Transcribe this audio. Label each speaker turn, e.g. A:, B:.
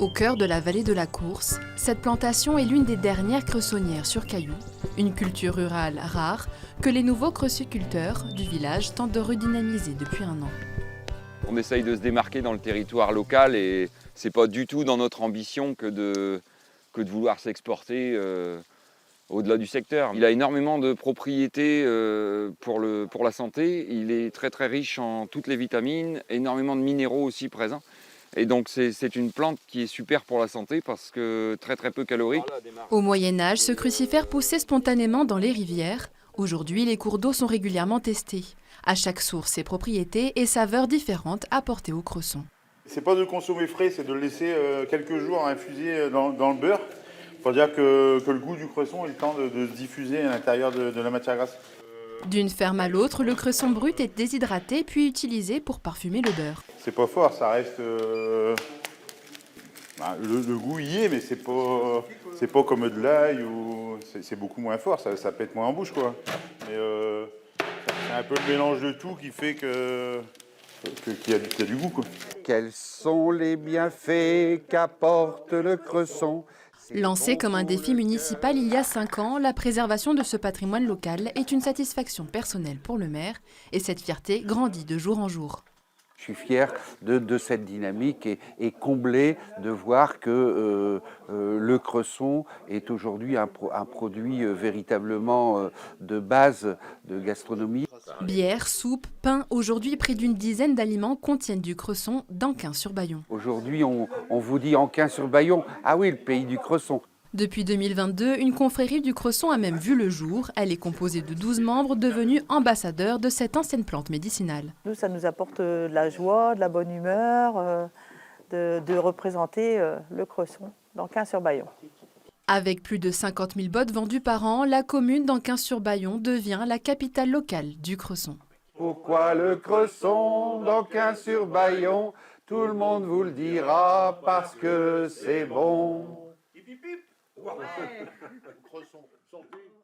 A: Au cœur de la vallée de la Course, cette plantation est l'une des dernières cressonnières sur cailloux, une culture rurale rare que les nouveaux cressiculteurs du village tentent de redynamiser depuis un an.
B: On essaye de se démarquer dans le territoire local et c'est pas du tout dans notre ambition que de vouloir s'exporter au-delà du secteur. Il a énormément de propriétés pour la santé, il est très très riche en toutes les vitamines, énormément de minéraux aussi présents. Et donc c'est une plante qui est super pour la santé parce que très très peu calorique.
A: Au Moyen-Âge, ce crucifère poussait spontanément dans les rivières. Aujourd'hui, les cours d'eau sont régulièrement testés. À chaque source, ses propriétés et saveurs différentes apportées au cresson.
C: C'est pas de le consommer frais, c'est de le laisser quelques jours infuser dans le beurre. Pour dire que le goût du cresson ait le temps de se diffuser à l'intérieur de la matière grasse.
A: D'une ferme à l'autre, le cresson brut est déshydraté puis utilisé pour parfumer le beurre.
C: C'est pas fort, ça reste... le goût y est, mais c'est pas comme de l'ail ou... C'est beaucoup moins fort, ça pète moins en bouche, quoi. Mais c'est un peu le mélange de tout qui fait qu'il y a du goût, quoi.
D: Quels sont les bienfaits qu'apporte le cresson ?
A: Lancé comme un défi municipal il y a 5 ans, la préservation de ce patrimoine local est une satisfaction personnelle pour le maire et cette fierté grandit de jour en jour.
D: Je suis fier de cette dynamique et comblé de voir que le cresson est aujourd'hui un produit véritablement de base de gastronomie.
A: Bière, soupe, pain, aujourd'hui près d'une dizaine d'aliments contiennent du cresson d'Anquin-sur-Bayon.
D: Aujourd'hui, on vous dit Anquin-sur-Bayon, ah oui, le pays du cresson.
A: Depuis 2022, une confrérie du cresson a même vu le jour. Elle est composée de 12 membres devenus ambassadeurs de cette ancienne plante médicinale.
E: Nous, ça nous apporte de la joie, de la bonne humeur, de représenter le cresson d'Anquin-sur-Bayon.
A: Avec plus de 50 000 bottes vendues par an, la commune d'Anquin-sur-Bayon devient la capitale locale du cresson.
D: Pourquoi le cresson d'Anquin-sur-Bayon? Tout le monde vous le dira parce que c'est bon.
C: Ouais.